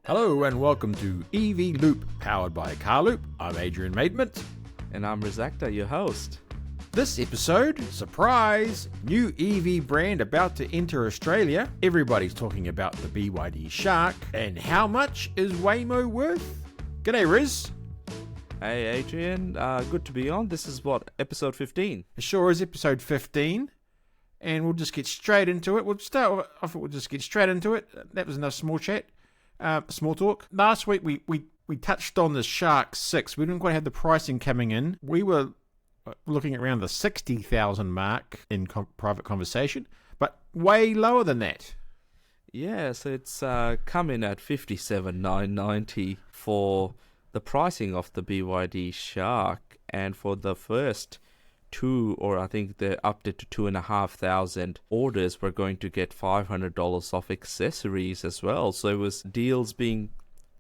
Hello and welcome to EV Loop, powered by Carloop. I'm Adrian Maidment. And I'm Akhtar, your host. This episode, surprise, new EV brand about to enter Australia. Everybody's talking about the BYD Shark. And how much is Waymo worth? G'day, Riz. Hey, Adrian. Good to be on. This is episode 15? It sure is episode 15. And we'll just get straight into it. We'll just get straight into it. That was enough small chat. Small talk. Last week we touched on the Shark 6. We didn't quite have the pricing coming in. We were looking at around the 60,000 mark in private conversation, but way lower than that. Yeah, so it's come in at 57,990 for the pricing of the BYD Shark, and for the first I think they're up to 2,500 orders, we're going to get $500 off accessories as well. So it was deals being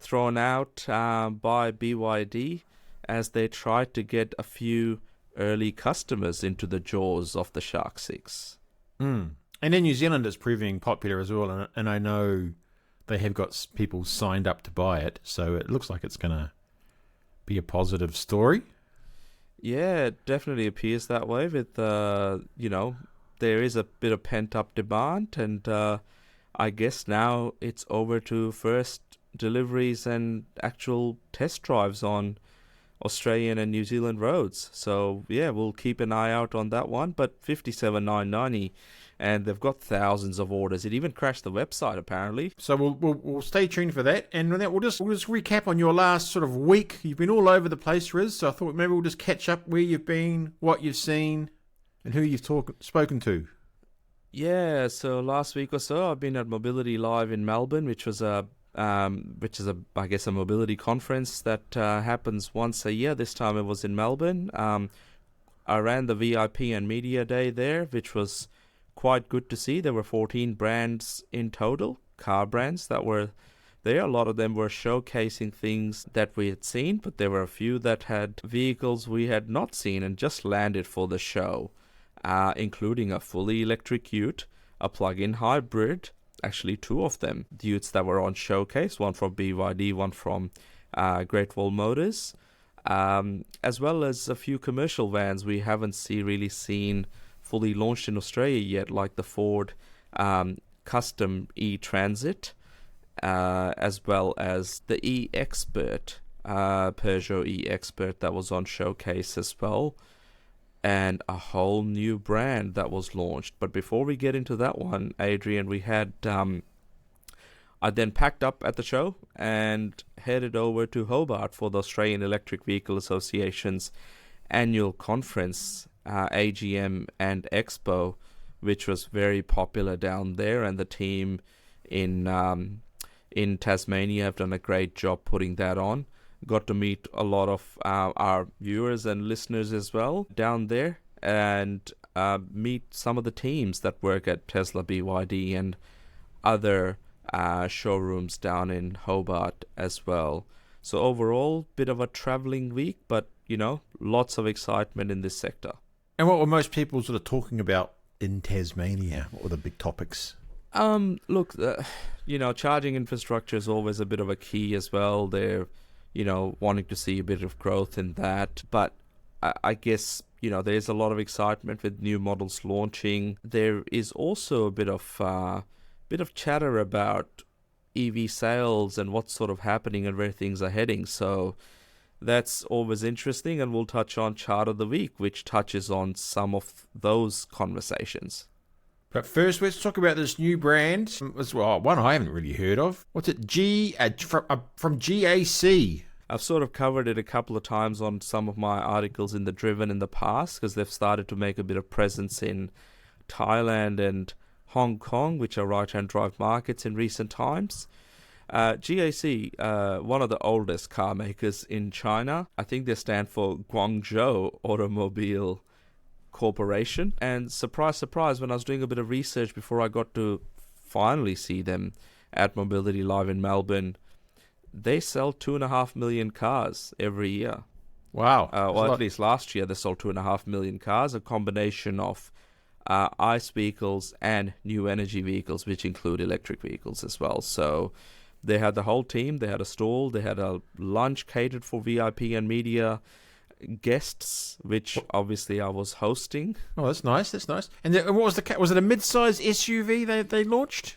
thrown out by BYD as they tried to get a few early customers into the jaws of the Shark 6. And in New Zealand it's proving popular as well, and I know they have got people signed up to buy it, so it looks like it's going to be a positive story. Yeah, it definitely appears that way with, there is a bit of pent-up demand, and I guess now it's over to first deliveries and actual test drives on Australian and New Zealand roads. So, yeah, we'll keep an eye out on that one, but 57,990, and they've got thousands of orders. It even crashed the website, apparently. So we'll stay tuned for that, and with that we'll just recap on your last sort of week. You've been all over the place, Riz. So I thought maybe we'll just catch up where you've been, what you've seen, and who you've spoken to. Yeah, so last week or so I've been at Mobility Live in Melbourne, which is a mobility conference that happens once a year. This time it was in Melbourne. I ran the VIP and media day there, which was quite good to see. There were 14 brands in total, car brands that were there. A lot of them were showcasing things that we had seen, but there were a few that had vehicles we had not seen and just landed for the show, including a fully electric ute, a plug-in hybrid, actually two of them, the utes that were on showcase, one from BYD, one from Great Wall Motors, as well as a few commercial vans we haven't really seen fully launched in Australia yet, like the Ford Custom E-Transit, as well as the E-Expert, Peugeot E-Expert that was on showcase as well, and a whole new brand that was launched. But before we get into that one, Adrian, we had I then packed up at the show and headed over to Hobart for the Australian Electric Vehicle Association's annual conference, AGM and Expo, which was very popular down there, and the team in Tasmania have done a great job putting that on. Got to meet a lot of our viewers and listeners as well down there, and meet some of the teams that work at Tesla, BYD, and other showrooms down in Hobart as well. So overall, bit of a traveling week, but lots of excitement in this sector. And what were most people sort of talking about in Tasmania? What were the big topics? Look, charging infrastructure is always a bit of a key as well. They're, wanting to see a bit of growth in that. But I guess, there's a lot of excitement with new models launching. There is also a bit of chatter about EV sales and what's sort of happening and where things are heading. So that's always interesting, and we'll touch on Chart of the Week, which touches on some of those conversations. But first, let's talk about this new brand. Well, one I haven't really heard of. What's it? From GAC. I've sort of covered it a couple of times on some of my articles in The Driven in the past, because they've started to make a bit of presence in Thailand and Hong Kong, which are right-hand drive markets in recent times. GAC, one of the oldest car makers in China. I think they stand for Guangzhou Automobile Corporation. And surprise, surprise, when I was doing a bit of research before I got to finally see them at Mobility Live in Melbourne, they sell 2.5 million cars every year. Wow. Well, at least last year they sold 2.5 million cars, a combination of ICE vehicles and new energy vehicles, which include electric vehicles as well. So They had the whole team. They had a stall. They had a lunch catered for VIP and media guests, which obviously I was hosting. Oh, that's nice. That's nice. And what was was it a mid-sized SUV they launched?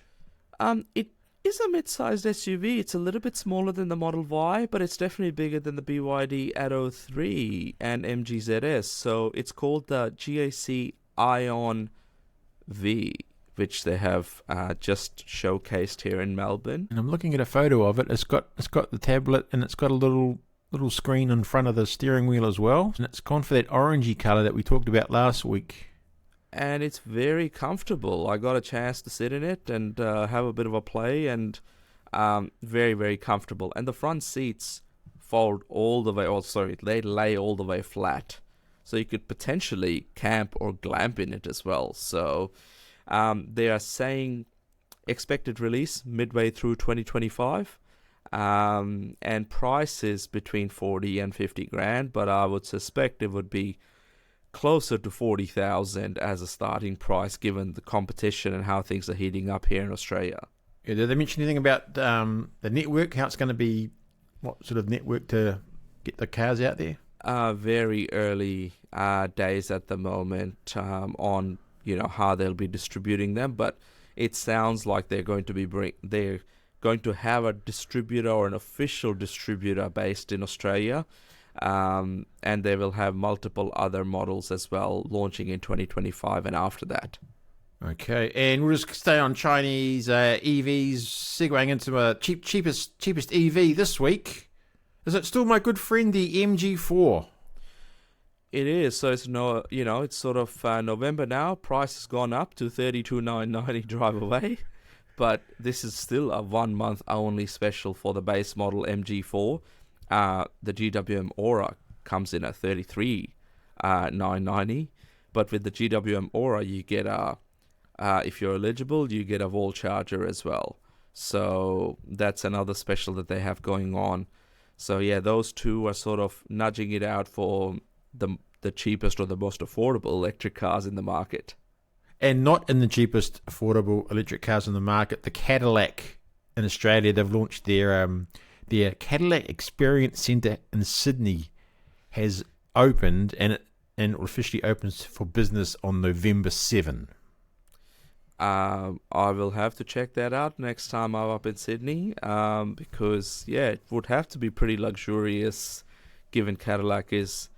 It is a mid-sized SUV. It's a little bit smaller than the Model Y, but it's definitely bigger than the BYD Atto 3 and MG ZS. So it's called the GAC Ion V, which they have just showcased here in Melbourne. And I'm looking at a photo of it. It's got the tablet, and it's got a little screen in front of the steering wheel as well. And it's gone for that orangey colour that we talked about last week. And it's very comfortable. I got a chance to sit in it and have a bit of a play, and very, very comfortable. And the front seats fold all the way, they lay all the way flat. So you could potentially camp or glamp in it as well. So they are saying expected release midway through 2025. And prices between 40 and 50 grand, but I would suspect it would be closer to 40,000 as a starting price, given the competition and how things are heating up here in Australia. Yeah, did they mention anything about the network? How it's going to be? What sort of network to get the cars out there? Very early days at the moment on how they'll be distributing them, but it sounds like they're going to have a distributor or an official distributor based in Australia. And they will have multiple other models as well launching in 2025 and after that. Okay, and we'll just stay on Chinese EVs, segueing into a cheapest EV this week. Is it still my good friend, the MG4? It is. So it's it's sort of November now. Price has gone up to $32,990 drive away. But this is still a 1 month only special for the base model MG4. The GWM Ora comes in at $33,990, but with the GWM Ora you get if you're eligible, you get a wall charger as well. So that's another special that they have going on. So yeah, those two are sort of nudging it out for the cheapest or the most affordable electric cars in the market. And not in the cheapest affordable electric cars in the market, the Cadillac in Australia. They've launched their Cadillac Experience Centre in Sydney has opened, and it officially opens for business on November 7. I will have to check that out next time I'm up in Sydney, because it would have to be pretty luxurious, given Cadillac is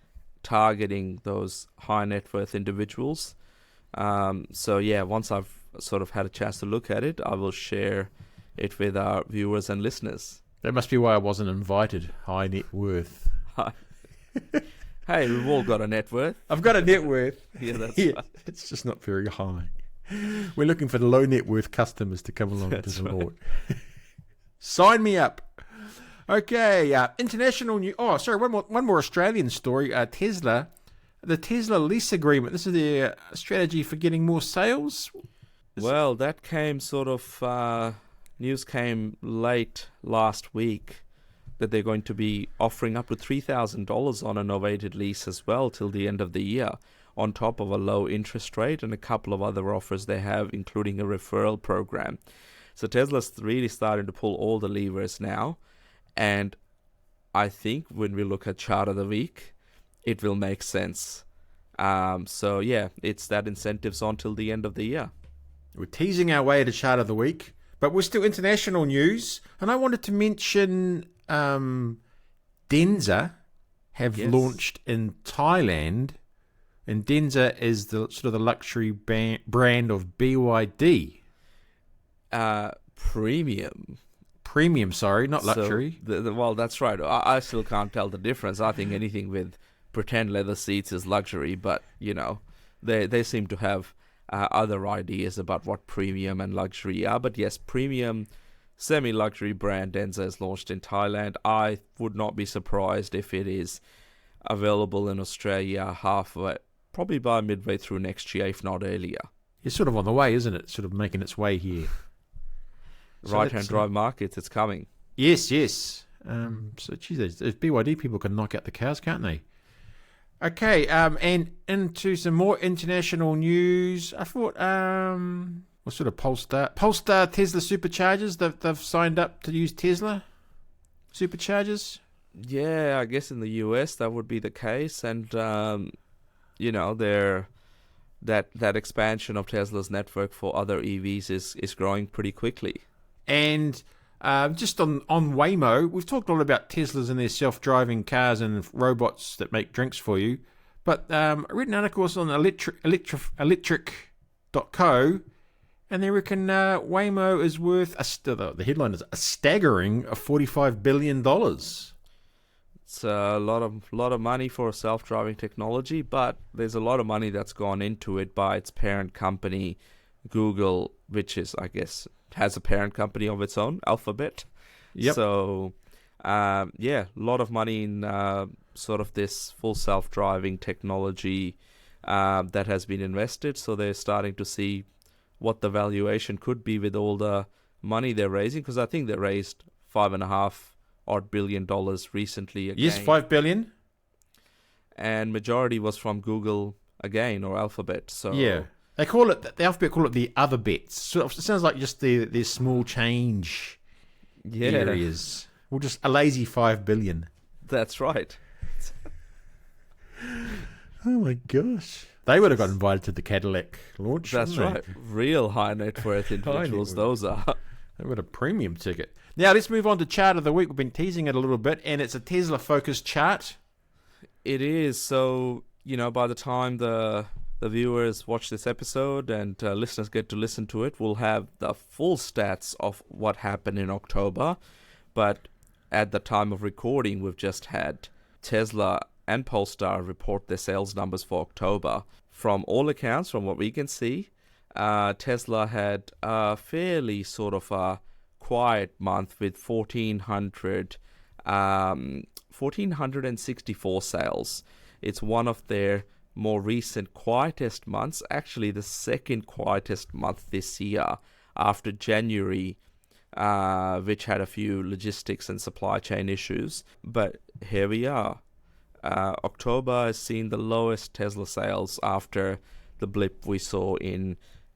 targeting those high net worth individuals. Once I've sort of had a chance to look at it, I will share it with our viewers and listeners. That must be why I wasn't invited. High net worth. Hey, we've all got a net worth. I've got a net worth. Yeah, that's right. It's just not very high. We're looking for the low net worth customers to come along to support. Sign me up. Okay, international news. Oh, sorry, one more Australian story. Tesla. The Tesla lease agreement. This is their strategy for getting more sales. Well, that came news came late last week that they're going to be offering up to $3,000 on a novated lease as well till the end of the year, on top of a low interest rate and a couple of other offers they have, including a referral program. So Tesla's really starting to pull all the levers now, and I think when we look at chart of the week, it will make sense. It's that incentives on till the end of the year. We're teasing our way to chart of the week, but we're still international news. And I wanted to mention Denza have launched in Thailand. And Denza is the sort of the luxury brand of BYD. Premium, sorry, not luxury. Well, that's right. I still can't tell the difference. I think anything with pretend leather seats is luxury, but they seem to have other ideas about what premium and luxury are. But yes, premium semi-luxury brand Denza is launched in Thailand. I would not be surprised if it is available in Australia probably by midway through next year, if not earlier. It's sort of on the way, isn't it? Sort of making its way here. Right-hand drive markets, it's coming. Yes. So, geez, those BYD people can knock out the cars, can't they? Okay, and into some more international news. I thought What sort of Polestar? Polestar Tesla superchargers. They've signed up to use Tesla superchargers. Yeah, I guess in the US that would be the case, and they're that expansion of Tesla's network for other EVs is growing pretty quickly. And just on Waymo, we've talked a lot about Teslas and their self-driving cars and robots that make drinks for you. But I read an article on electric.co, and they reckon Waymo is worth, the headline is a staggering $45 billion. It's a lot of money for self-driving technology, but there's a lot of money that's gone into it by its parent company, Google, which is, I guess, has a parent company of its own, Alphabet. Yep. So, a lot of money in sort of this full self-driving technology that has been invested. So they're starting to see what the valuation could be with all the money they're raising, because I think they raised $5.5 billion recently again. Yes, $5 billion. And majority was from Google again, or Alphabet. So yeah, they call it, the Alphabet call it the other bets. So it sounds like just the small change areas. Well, just a lazy $5 billion. That's right. Oh my gosh. They would have got invited to the Cadillac launch. That's right. Real high net worth individuals, those are. They would have a premium ticket. Now let's move on to chart of the week. We've been teasing it a little bit, and it's a Tesla-focused chart. It is. So, by the time the viewers watch this episode and listeners get to listen to it, we'll have the full stats of what happened in October. But at the time of recording, we've just had Tesla and Polestar report their sales numbers for October. From all accounts, from what we can see, Tesla had a fairly sort of a quiet month with 1,464 sales. It's one of their more recent quietest months, actually the second quietest month this year after January, which had a few logistics and supply chain issues. But here we are. October has seen the lowest Tesla sales after the blip we saw in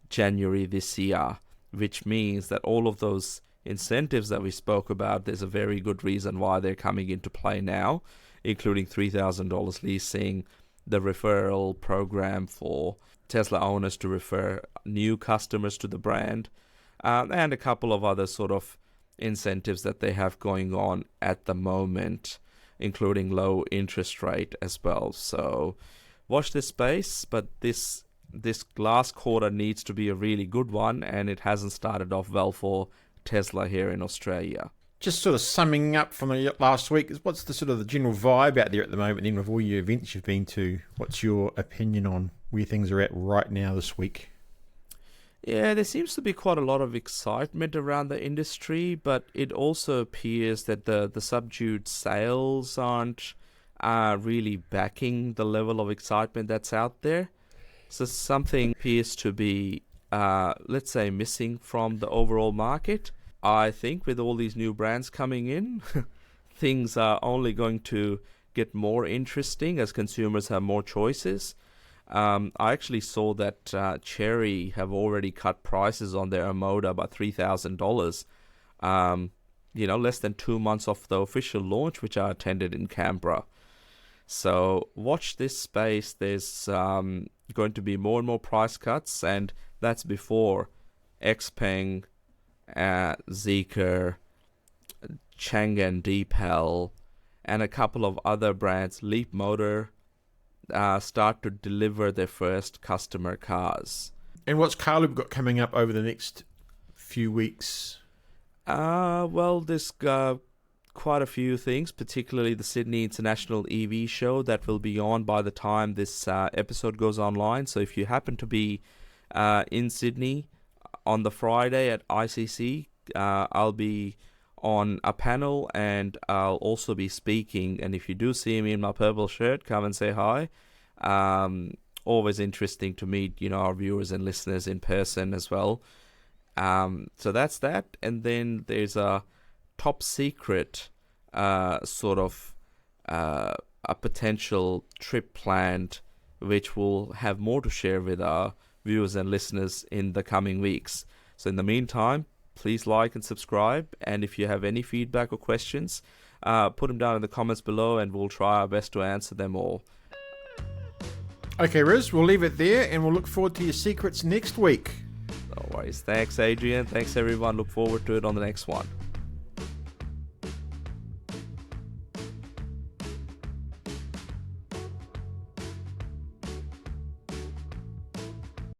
January this year, which means that all of those incentives that we spoke about, there's a very good reason why they're coming into play now, including $3,000 leasing, the referral program for Tesla owners to refer new customers to the brand, and a couple of other sort of incentives that they have going on at the moment, including low interest rate as well. So watch this space, but this last quarter needs to be a really good one, and it hasn't started off well for Tesla here in Australia. Just sort of summing up from the last week, what's the sort of the general vibe out there at the moment then with all your events you've been to? What's your opinion on where things are at right now this week? Yeah, there seems to be quite a lot of excitement around the industry, but it also appears that the subdued sales aren't really backing the level of excitement that's out there. So something appears to be, let's say, missing from the overall market. I think with all these new brands coming in, things are only going to get more interesting as consumers have more choices. I actually saw that Chery have already cut prices on their Moda by $3,000. Less than 2 months off the official launch, which I attended in Canberra. So watch this space. There's going to be more and more price cuts, and that's before Xpeng, Zeekr, Chang'an Deepal, and a couple of other brands, Leap Motor, start to deliver their first customer cars. And what's Carloop got coming up over the next few weeks? Well, there's quite a few things, particularly the Sydney International EV Show that will be on by the time this episode goes online. So if you happen to be in Sydney on the Friday at ICC, I'll be on a panel, and I'll also be speaking. And if you do see me in my purple shirt, come and say hi. Always interesting to meet, our viewers and listeners in person as well. So that's that. And then there's a top secret sort of a potential trip planned, which we'll have more to share with our viewers and listeners in the coming weeks. So in the meantime, please like and subscribe. And if you have any feedback or questions, put them down in the comments below and we'll try our best to answer them all. Okay, Riz, we'll leave it there and we'll look forward to your secrets next week. No worries. Thanks, Adrian. Thanks, everyone. Look forward to it on the next one.